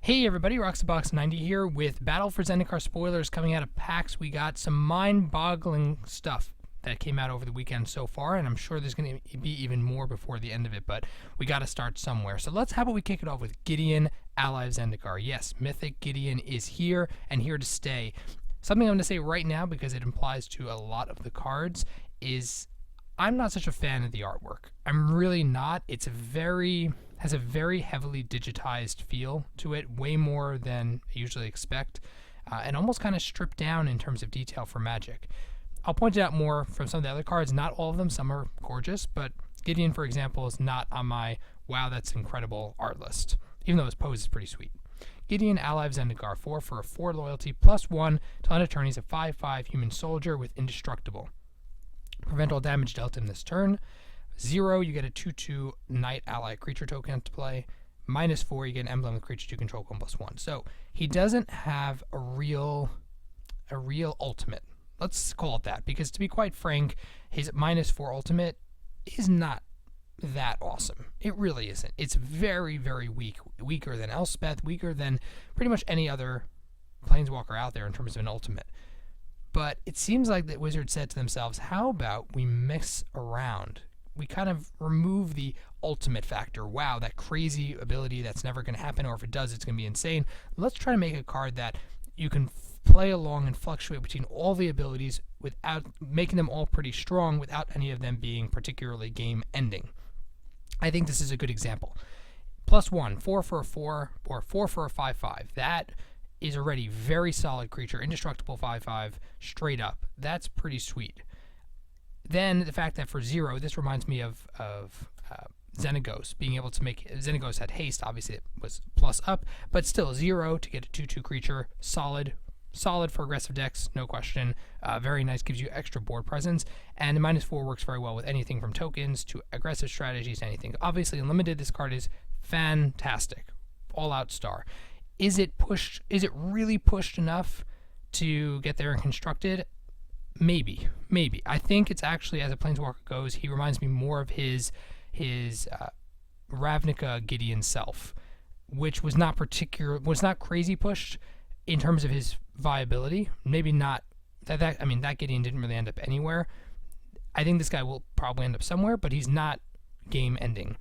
Hey everybody, RoxyBox90 here with Battle for Zendikar spoilers coming out of PAX. We got some mind-boggling stuff that came out over the weekend so far, and I'm sure there's going to be even more before the end of it, but we got to start somewhere. So how about we kick it off with Gideon, ally of Zendikar. Yes, Mythic Gideon is here and here to stay. Something I'm going to say right now, because it implies to a lot of the cards, is I'm not such a fan of the artwork. I'm really not. Has a very heavily digitized feel to it, way more than I usually expect, and almost kind of stripped down in terms of detail for Magic. I'll point it out more from some of the other cards. Not all of them. Some are gorgeous, but Gideon, for example, is not on my wow, that's incredible art list, even though his pose is pretty sweet. Gideon, ally of Zendikar, 4 for a 4 loyalty, +1 to end attorneys, a 5/5 human soldier with indestructible. Prevent all damage dealt in this turn. 0, you get a 2/2 knight ally creature token to play. -4, you get an emblem with creatures you control, 1/1. So he doesn't have a real ultimate. Let's call it that, because to be quite frank, his -4 ultimate is not that awesome. It really isn't. It's very, very weak. Weaker than Elspeth, weaker than pretty much any other Planeswalker out there in terms of an ultimate. But it seems like that Wizards said to themselves, how about we mix around? We kind of remove the ultimate factor. Wow, that crazy ability that's never going to happen, or if it does, it's going to be insane. Let's try to make a card that you can play along and fluctuate between all the abilities without making them all pretty strong, without any of them being particularly game-ending. I think this is a good example. +1, 4 for a 4, or 4 for a 5/5. That is already very solid creature, indestructible 5/5, straight up. That's pretty sweet. Then the fact that for 0, this reminds me of Xenagos, being able to make Xenagos had haste. Obviously it was +up, but still 0 to get a 2/2 creature, solid for aggressive decks, no question. Very nice, gives you extra board presence, and the -4 works very well with anything from tokens to aggressive strategies, anything. Obviously unlimited, this card is fantastic, all-out star. Is it really pushed enough to get there and constructed? Maybe. I think it's actually, as a Planeswalker goes, he reminds me more of his Ravnica Gideon self, which was not crazy pushed in terms of his viability. Maybe not that Gideon didn't really end up anywhere. I think this guy will probably end up somewhere, but he's not game ending.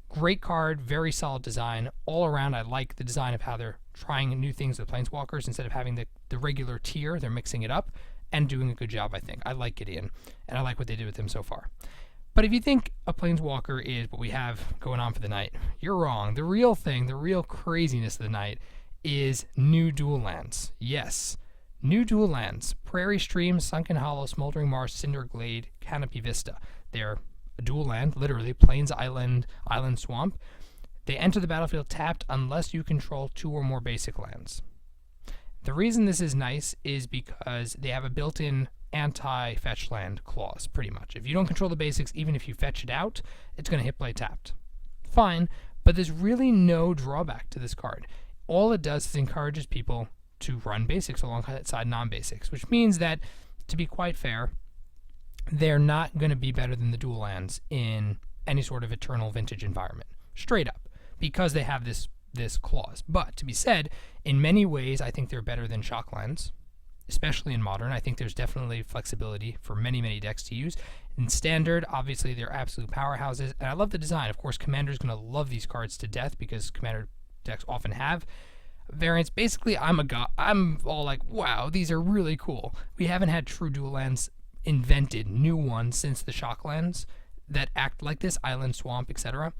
Great card, very solid design. All around, I like the design of how they're trying new things with Planeswalkers. Instead of having the regular tier, they're mixing it up and doing a good job, I think. I like Gideon, and I like what they did with him so far. But if you think a Planeswalker is what we have going on for the night, you're wrong. The real thing, the real craziness of the night is new dual lands. Yes, new dual lands. Prairie Stream, Sunken Hollow, Smoldering Marsh, Cinder Glade, Canopy Vista. They're a dual land, literally, Plains Island, Island Swamp. They enter the battlefield tapped unless you control 2 or more basic lands. The reason this is nice is because they have a built-in anti-fetch land clause, pretty much. If you don't control the basics, even if you fetch it out, it's going to hit play tapped. Fine, but there's really no drawback to this card. All it does is encourages people to run basics alongside non-basics, which means that, to be quite fair, they're not going to be better than the dual lands in any sort of eternal vintage environment, straight up, because they have this clause. But to be said, in many ways, I think they're better than Shocklands, especially in Modern. I think there's definitely flexibility for many, many decks to use. In Standard, obviously, they're absolute powerhouses, and I love the design. Of course, Commander's going to love these cards to death because Commander decks often have variants. Basically, I'm all like, wow, these are really cool. We haven't had true dual lands invented, new ones, since the Shocklands that act like this, Island, Swamp, etc.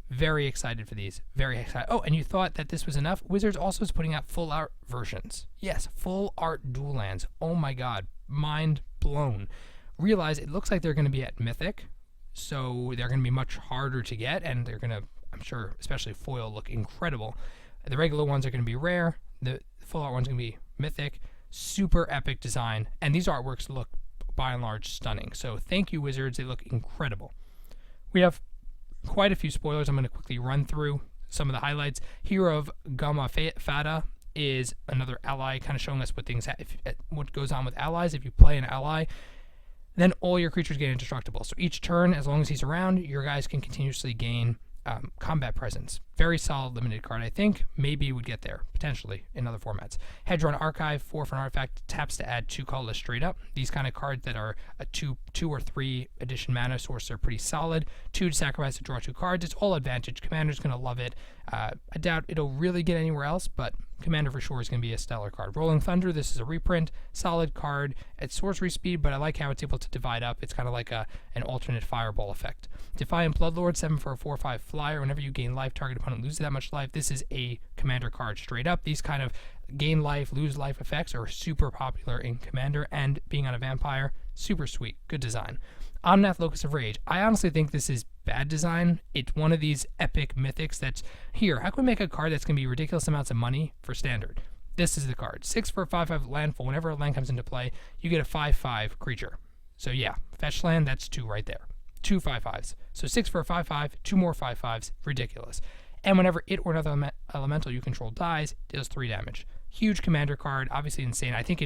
Very excited for these. Very excited. Oh, and you thought that this was enough? Wizards also is putting out full art versions. Yes, full art dual lands. Oh my god. Mind blown. Realize it looks like they're going to be at Mythic, so they're going to be much harder to get, and they're going to, I'm sure, especially foil, look incredible. The regular ones are going to be rare. The full art one's going to be Mythic. Super epic design. And these artworks look, by and large, stunning. So thank you, Wizards. They look incredible. We have quite a few spoilers. I'm going to quickly run through some of the highlights. Hero of Gamma Fata is another ally, kind of showing us what goes on with allies. If you play an ally, then all your creatures get indestructible. So each turn, as long as he's around, your guys can continuously gain Combat Presence. Very solid limited card. I think maybe would get there, potentially, in other formats. Hedron Archive, 4 for an artifact, taps to add 2 colorless straight up. These kind of cards that are a 2 or 3 addition mana source are pretty solid. 2 to sacrifice to draw 2 cards. It's all advantage. Commander's going to love it. I doubt it'll really get anywhere else, but Commander for sure is going to be a stellar card. Rolling Thunder, this is a reprint. Solid card at sorcery speed, but I like how it's able to divide up. It's kind of like an alternate Fireball effect. Defiant Bloodlord, 7 for a 4/5 flyer. Whenever you gain life, target opponent loses that much life. This is a Commander card straight up. These kind of gain life, lose life effects are super popular in Commander, and being on a vampire, super sweet. Good design. Omnath, Locus of Rage. I honestly think this is bad design. It's one of these epic mythics that's here. How can we make a card that's going to be ridiculous amounts of money for standard? This is the card. 6 for a 5/5 landfall. Whenever a land comes into play, you get a 5/5 creature. So yeah, fetch land, that's 2 right there. 2 5/5s. So 6 for a 5/5, 2 more 5/5s. Ridiculous. And whenever it or another elemental you control dies, it does 3 damage. Huge Commander card. Obviously insane. I think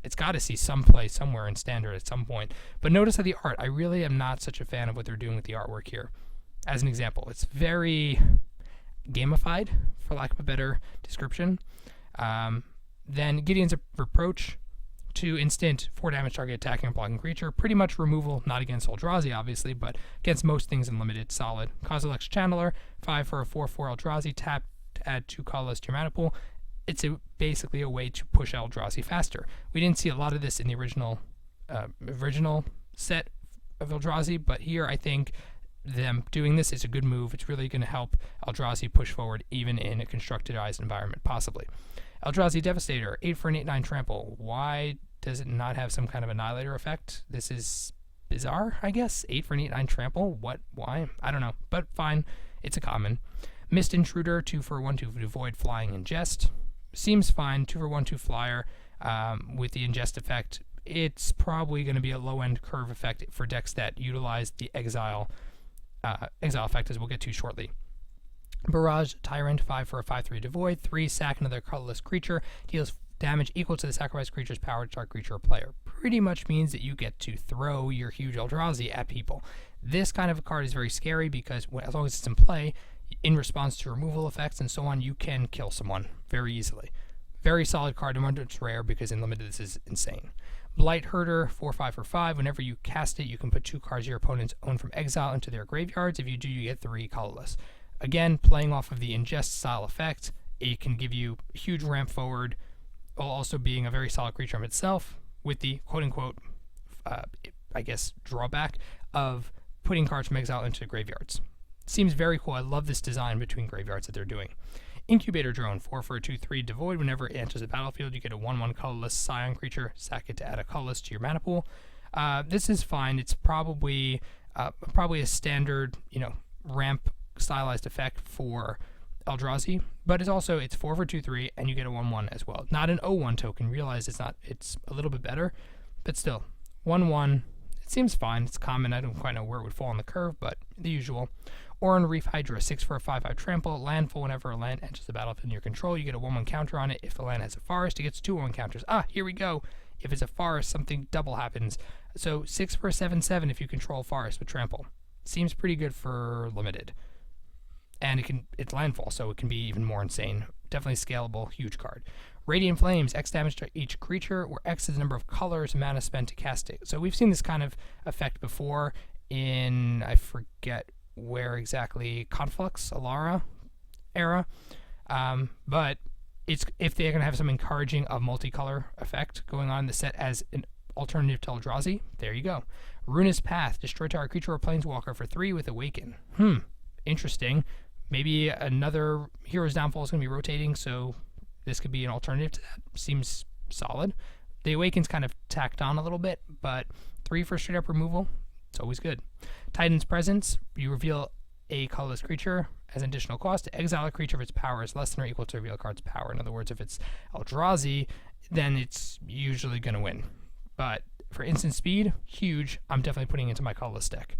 it's got to see some play somewhere in standard at some point. But notice how the art, I really am not such a fan of what they're doing with the artwork here. As an example, it's very gamified, for lack of a better description. Then Gideon's Reproach, 2 instant, 4 damage target attacking and blocking creature. Pretty much removal, not against Eldrazi, obviously, but against most things in limited, solid. Kozilek's Channeler, 5 for a 4/4 Eldrazi, tap to add 2 colorless to your mana pool. It's basically a way to push Eldrazi faster. We didn't see a lot of this in the original set of Eldrazi, but here I think them doing this is a good move. It's really going to help Eldrazi push forward even in a constructedized environment, possibly. Eldrazi Devastator, 8 for an 8/9 trample. Why does it not have some kind of annihilator effect? This is bizarre, I guess. 8 for an 8/9 trample. What? Why? I don't know, but fine. It's a common. Mist Intruder, 2 for a 1/2 Devoid Flying Ingest. Seems fine. 2 for 1/2 flyer with the ingest effect. It's probably going to be a low-end curve effect for decks that utilize the exile effect, as we'll get to shortly. Barrage Tyrant, 5 for a 5/3 Devoid. 3, sack another colorless creature. Deals damage equal to the sacrificed creature's power to target creature or player. Pretty much means that you get to throw your huge Eldrazi at people. This kind of a card is very scary because as long as it's in play, in response to removal effects and so on, you can kill someone very easily. Very solid card, and it's rare because in limited this is insane. Blight Herder, 4/5 for 5. Whenever you cast it, you can put 2 cards your opponents own from exile into their graveyards. If you do, you get 3 colorless. Again, playing off of the ingest style effect, it can give you a huge ramp forward, while also being a very solid creature of itself, with the quote-unquote, I guess, drawback of putting cards from exile into graveyards. Seems very cool. I love this design between graveyards that they're doing. Incubator Drone, 4 for a 2/3 Devoid. Whenever it enters the battlefield, you get a 1/1 colorless Scion creature. Sack it to add a colorless to your mana pool. This is fine. It's probably a standard, ramp stylized effect for Eldrazi, but it's 4 for 2/3, and you get a 1/1 as well. Not an 0/1 token. Realize it's a little bit better, but still 1/1. It seems fine. It's common. I don't quite know where it would fall on the curve, but the usual. Oran Reef Hydra, 6 for a 5/5 trample. Landfall. Whenever a land enters the battlefield in your control, you get a 1/1 counter on it. If the land has a forest, it gets 2 1 counters. Here we go. If it's a forest, something double happens. So 6 for a 7/7 if you control forest with trample. Seems pretty good for limited. And it's landfall, so it can be even more insane. Definitely scalable, huge card. Radiant Flames, X damage to each creature, where X is the number of colors mana spent to cast it. So we've seen this kind of effect before in, I forget where exactly, Conflux, Alara era. But if they're going to have some encouraging of multicolor effect going on in the set as an alternative to Eldrazi, there you go. Ruinous Path, destroy target creature or planeswalker for 3 with Awaken. Interesting. Maybe another Hero's Downfall is going to be rotating, so this could be an alternative to that. Seems solid. The Awaken's kind of tacked on a little bit, but 3 for straight up removal, it's always good. Titan's Presence, you reveal a colorless creature as an additional cost to exile a creature if its power is less than or equal to reveal a card's power. In other words, if it's Eldrazi, then it's usually going to win. But for instant speed, huge. I'm definitely putting it into my colorless deck.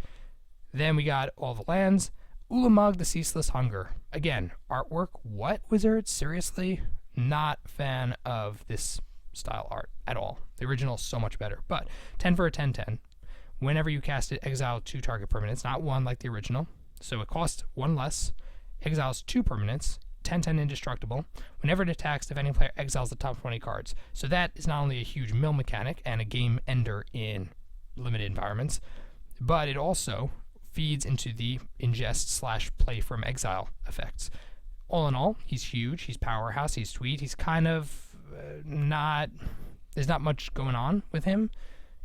Then we got all the lands. Ulamog, the Ceaseless Hunger. Again, artwork. What, Wizards? Seriously? Not a fan of this style art at all. The original is so much better. But 10 for a 10/10. Whenever you cast it, exile 2 target permanents. Not 1 like the original. So it costs 1 less, exiles 2 permanents, 10/10 indestructible. Whenever it attacks, defending player exiles the top 20 cards. So that is not only a huge mill mechanic and a game ender in limited environments, but it also feeds into the ingest/play from exile effects. All in all, he's huge, he's powerhouse, he's sweet, he's kind of there's not much going on with him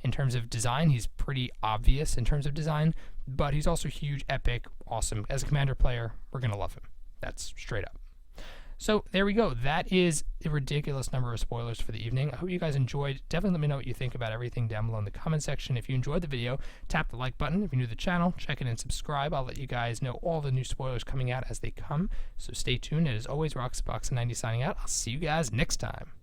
in terms of design. He's pretty obvious in terms of design, but he's also huge, epic, awesome. As a commander player, we're going to love him. That's straight up. So there we go. That is a ridiculous number of spoilers for the evening. I hope you guys enjoyed. Definitely let me know what you think about everything down below in the comment section. If you enjoyed the video, tap the like button. If you're new to the channel, check it and subscribe. I'll let you guys know all the new spoilers coming out as they come. So stay tuned. And as always, Roxbox90 signing out. I'll see you guys next time.